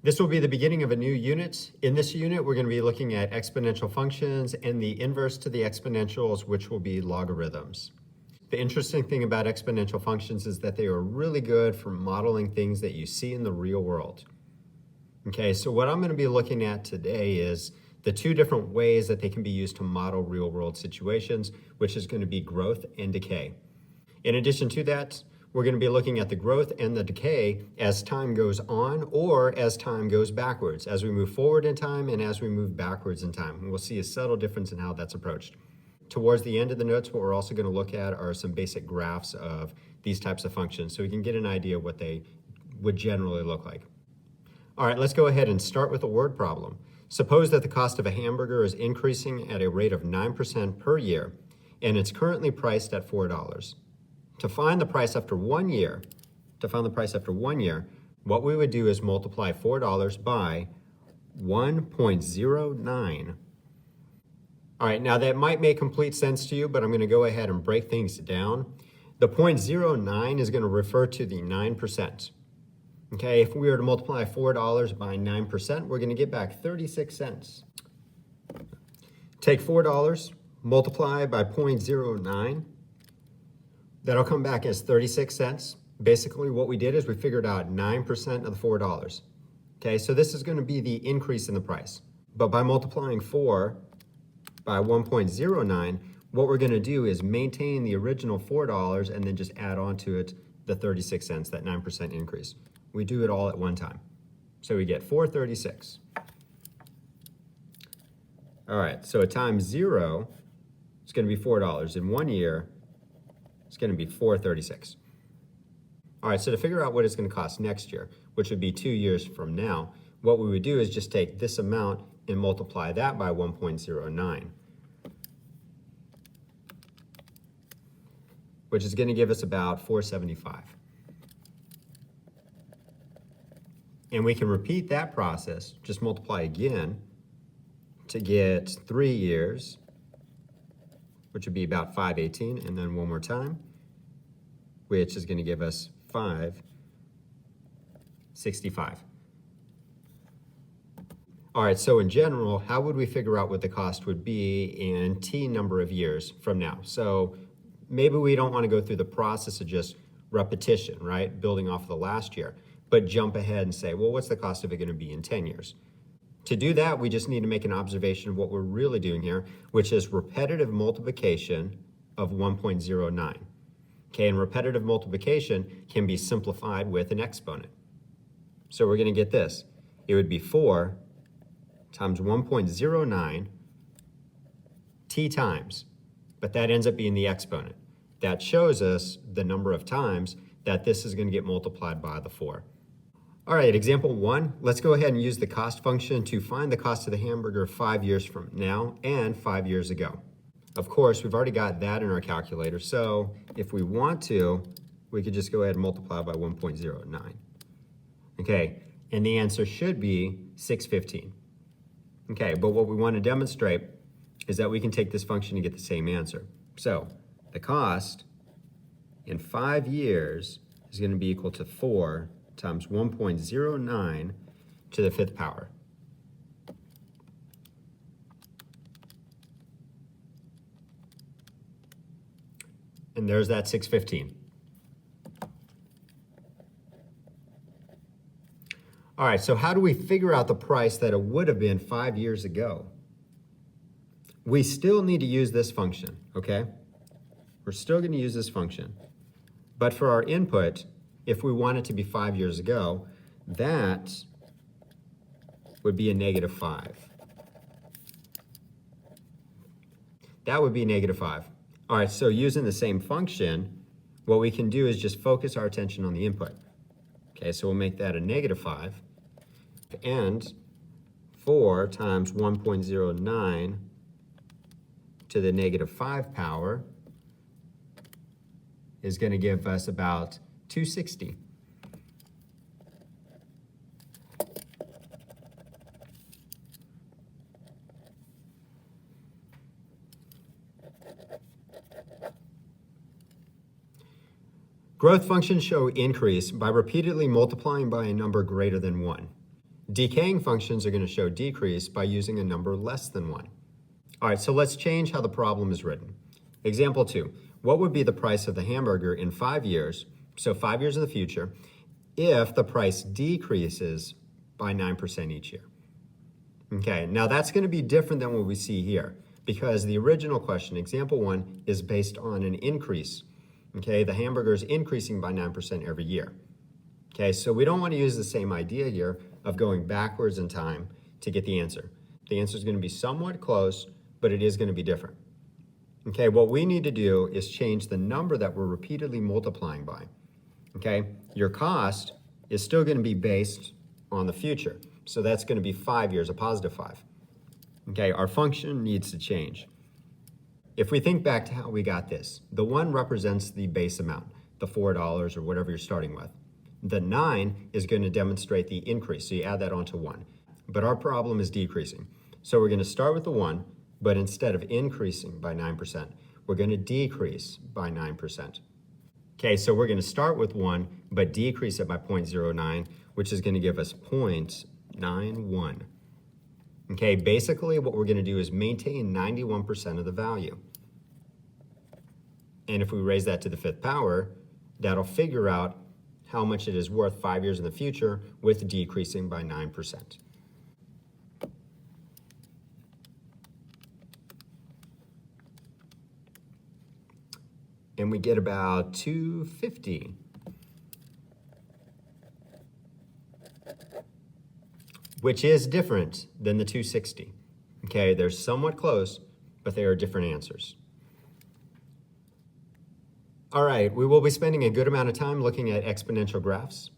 This will be the beginning of a new unit. In this unit, we're going to be looking at exponential functions and the inverse to the exponentials, which will be logarithms. The interesting thing about exponential functions is that they are really good for modeling things that you see in the real world. Okay, so what I'm going to be looking at today is the two different ways that they can be used to model real world situations, which is going to be growth and decay. In addition to that, we're going to be looking at the growth and the decay as time goes on or as time goes backwards, as we move forward in time and as we move backwards in time. And we'll see a subtle difference in how that's approached. Towards the end of the notes, what we're also going to look at are some basic graphs of these types of functions so we can get an idea of what they would generally look like. All right, let's go ahead and start with a word problem. Suppose that the cost of a hamburger is increasing at a rate of 9% per year, and it's currently priced at $4. To find the price after 1 year, what we would do is multiply $4 by 1.09. All right, now that might make complete sense to you, but I'm going to go ahead and break things down. The 0.09 is going to refer to the 9%. Okay, if we were to multiply $4 by 9%, we're going to get back 36 cents. Take $4, multiply by 0.09. That'll come back as 36 cents. Basically, what we did is we figured out 9% of the $4. Okay, so this is going to be the increase in the price. But by multiplying 4 by 1.09, what we're going to do is maintain the original $4 and then just add on to it the 36 cents, that 9% increase. We do it all at one time. So we get 436. All right, so at time 0, it's going to be $4. In 1 year, it's going to be 436. All right, so to figure out what it's going to cost next year, which would be 2 years from now, what we would do is just take this amount and multiply that by 1.09, which is going to give us about 475. And we can repeat that process, just multiply again to get 3 years, which would be about 518, and then one more time, which is going to give us 565. All right, so in general, how would we figure out what the cost would be in T number of years from now? So maybe we don't want to go through the process of just repetition, right? Building off of the last year, but jump ahead and say, well, what's the cost of it going to be in 10 years? To do that, we just need to make an observation of what we're really doing here, which is repetitive multiplication of 1.09. Okay, and repetitive multiplication can be simplified with an exponent. So we're going to get this. It would be 4 times 1.09 t times, but that ends up being the exponent. That shows us the number of times that this is going to get multiplied by the 4. All right, example 1, let's go ahead and use the cost function to find the cost of the hamburger 5 years from now and 5 years ago. Of course, we've already got that in our calculator, so if we want to, we could just go ahead and multiply by 1.09. Okay, and the answer should be 615. Okay, but what we want to demonstrate is that we can take this function and get the same answer. So the cost in 5 years is going to be equal to 4 times 1.09 to the 5th power. And there's that 615. All right, so how do we figure out the price that it would have been 5 years ago? We still need to use this function, okay? We're still going to use this function. But for our input, if we want it to be 5 years ago, that would be a -5. That would be -5. All right, so using the same function, what we can do is just focus our attention on the input. Okay, so we'll make that a -5. And 4 times 1.09 to the -5 power is going to give us about 260. Growth functions show increase by repeatedly multiplying by a number greater than 1. Decaying functions are going to show decrease by using a number less than 1. All right, so let's change how the problem is written. Example 2, what would be the price of the hamburger in 5 years, so 5 years in the future, if the price decreases by 9% each year? Okay, now that's going to be different than what we see here because the original question, example 1, is based on an increase. Okay, the hamburger is increasing by 9% every year. Okay, so we don't want to use the same idea here of going backwards in time to get the answer. The answer is going to be somewhat close, but it is going to be different. Okay, what we need to do is change the number that we're repeatedly multiplying by. Okay, your cost is still going to be based on the future. So that's going to be 5 years, a positive 5. Okay, our function needs to change. If we think back to how we got this, the 1 represents the base amount, the $4 or whatever you're starting with. The 9 is going to demonstrate the increase, so you add that onto 1. But our problem is decreasing. So we're going to start with the 1, but instead of increasing by 9%, we're going to decrease by 9%. Okay, so we're going to start with 1, but decrease it by 0.09, which is going to give us 0.91. Okay, basically what we're going to do is maintain 91% of the value. And if we raise that to the 5th power, that'll figure out how much it is worth 5 years in the future with decreasing by 9%. And we get about 250. Which is different than the 260. Okay, they're somewhat close, but they are different answers. All right, we will be spending a good amount of time looking at exponential graphs.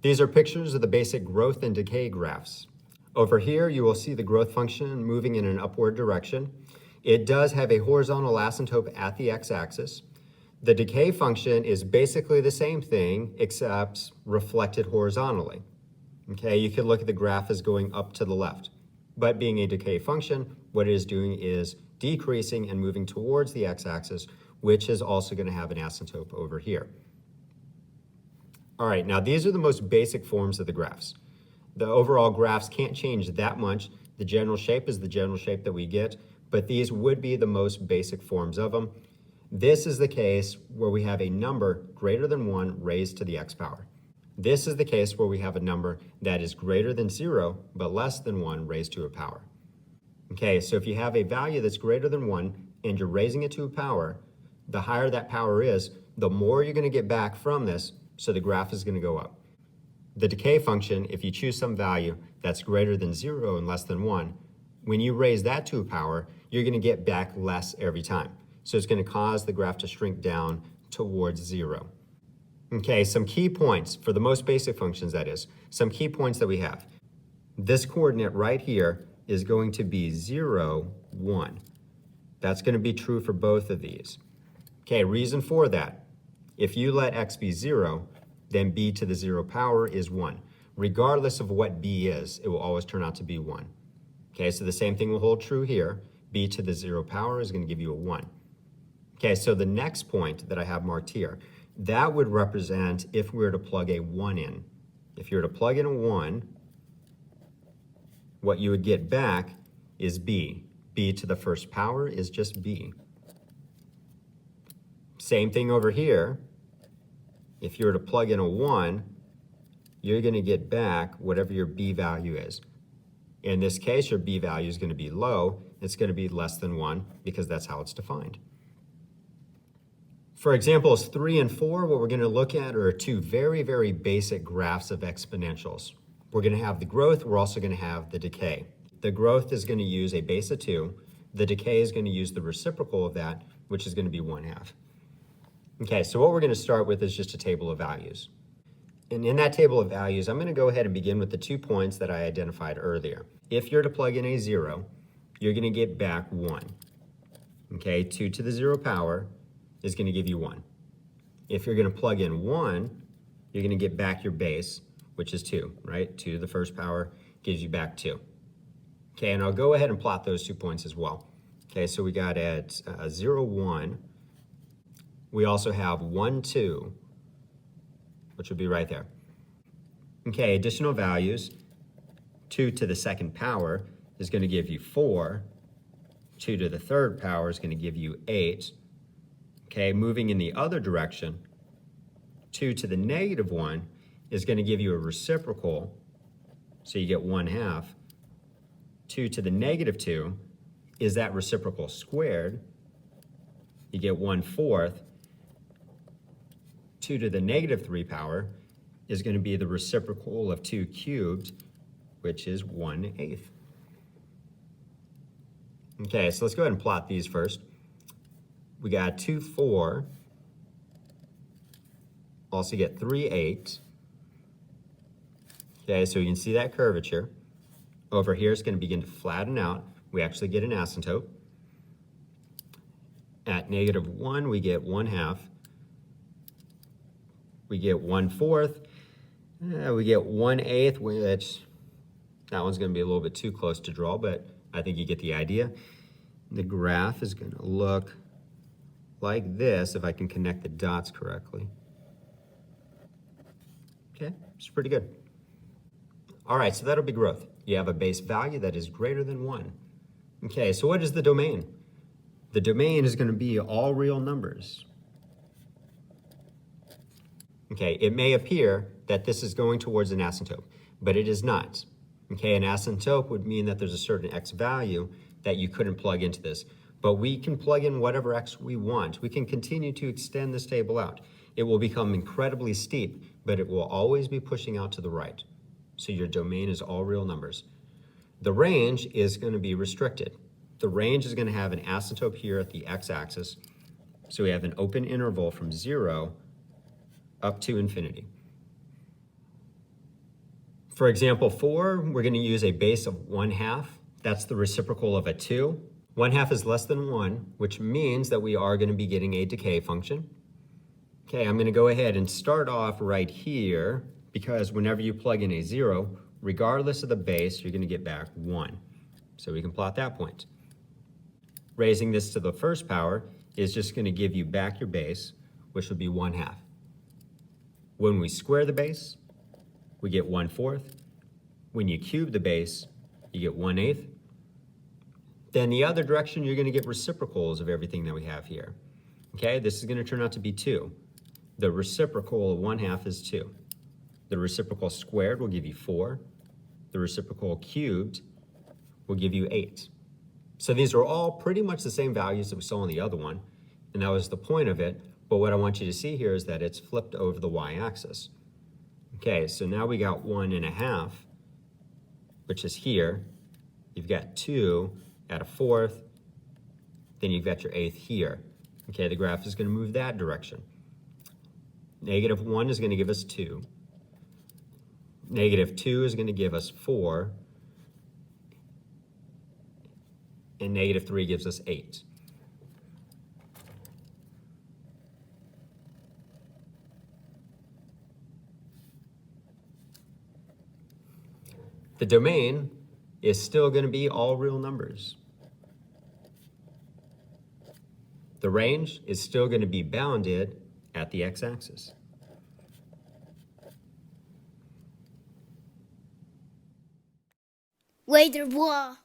These are pictures of the basic growth and decay graphs. Over here, you will see the growth function moving in an upward direction. It does have a horizontal asymptote at the x-axis. The decay function is basically the same thing, except reflected horizontally. Okay, you could look at the graph as going up to the left. But being a decay function, what it is doing is decreasing and moving towards the x-axis, which is also going to have an asymptote over here. All right, now these are the most basic forms of the graphs. The overall graphs can't change that much. The general shape is the general shape that we get, but these would be the most basic forms of them. This is the case where we have a number greater than 1 raised to the x power. This is the case where we have a number that is greater than 0, but less than 1 raised to a power. Okay, so if you have a value that's greater than 1 and you're raising it to a power, the higher that power is, the more you're going to get back from this, so the graph is going to go up. The decay function, if you choose some value that's greater than 0 and less than 1, when you raise that to a power, you're going to get back less every time. So it's going to cause the graph to shrink down towards 0. Okay, some key points for the most basic functions, that is, some key points that we have. This coordinate right here is going to be 0, 1. That's going to be true for both of these. Okay, reason for that. If you let x be 0, then b to the 0 power is 1. Regardless of what b is, it will always turn out to be 1. Okay, so the same thing will hold true here. B to the 0 power is going to give you a 1. Okay, so the next point that I have marked here, that would represent if we were to plug a 1 in. If you were to plug in a 1, what you would get back is b. B to the first power is just b. Same thing over here. If you were to plug in a 1, you're going to get back whatever your b value is. In this case, your b value is going to be low. It's going to be less than 1 because that's how it's defined. For examples 3 and 4, what we're going to look at are two very, very basic graphs of exponentials. We're going to have the growth. We're also going to have the decay. The growth is going to use a base of 2. The decay is going to use the reciprocal of that, which is going to be 1/2. Okay, so what we're going to start with is just a table of values. And in that table of values, I'm going to go ahead and begin with the 2 points that I identified earlier. If you're to plug in a 0, you're going to get back 1. Okay, 2 to the 0 power is going to give you 1. If you're going to plug in 1, you're going to get back your base, which is 2, right? 2 to the first power gives you back 2. Okay, and I'll go ahead and plot those 2 points as well. Okay, so we got at 0, 1. We also have 1, 2, which would be right there. Okay, additional values. 2 to the second power is going to give you 4. 2 to the third power is going to give you 8. Okay, moving in the other direction, 2 to the negative 1 is going to give you a reciprocal, so you get 1/2. 2 to the negative 2 is that reciprocal squared, you get 1/4. 2 to the negative 3 power is going to be the reciprocal of 2 cubed, which is 1/8. Okay, so let's go ahead and plot these first. We got 2, 4. Also get 3, 8. Okay, so you can see that curvature. Over here, it's going to begin to flatten out. We actually get an asymptote. At -1, we get 1/2. We get 1/4. We get 1/8, which that one's going to be a little bit too close to draw, but I think you get the idea. The graph is going to look like this if I can connect the dots correctly. Okay, it's pretty good. All right, so that'll be growth. You have a base value that is greater than 1. Okay, so what is the domain? The domain is going to be all real numbers. Okay, it may appear that this is going towards an asymptote, but it is not. Okay, an asymptote would mean that there's a certain x value that you couldn't plug into this, but we can plug in whatever x we want. We can continue to extend this table out. It will become incredibly steep, but it will always be pushing out to the right. So your domain is all real numbers. The range is going to be restricted. The range is going to have an asymptote here at the x-axis. So we have an open interval from 0 up to infinity. For example 4, we're going to use a base of 1/2. That's the reciprocal of a 2. 1/2 is less than 1, which means that we are going to be getting a decay function. Okay, I'm going to go ahead and start off right here, because whenever you plug in a 0, regardless of the base, you're going to get back 1. So we can plot that point. Raising this to the first power is just going to give you back your base, which will be 1/2. When we square the base, we get 1/4. When you cube the base, you get 1/8. Then the other direction, you're going to get reciprocals of everything that we have here. Okay, this is going to turn out to be 2. The reciprocal of 1/2 is 2. The reciprocal squared will give you 4. The reciprocal cubed will give you 8. So these are all pretty much the same values that we saw on the other one, and that was the point of it. But what I want you to see here is that it's flipped over the y-axis. Okay, so now we got 1.5, which is here. You've got 2 at a 4th, then you've got your 1/8 here. Okay, the graph is going to move that direction. -1 is going to give us 2. -2 is going to give us 4. And -3 gives us 8. The domain is still going to be all real numbers. The range is still going to be bounded at the x-axis. Wait, what?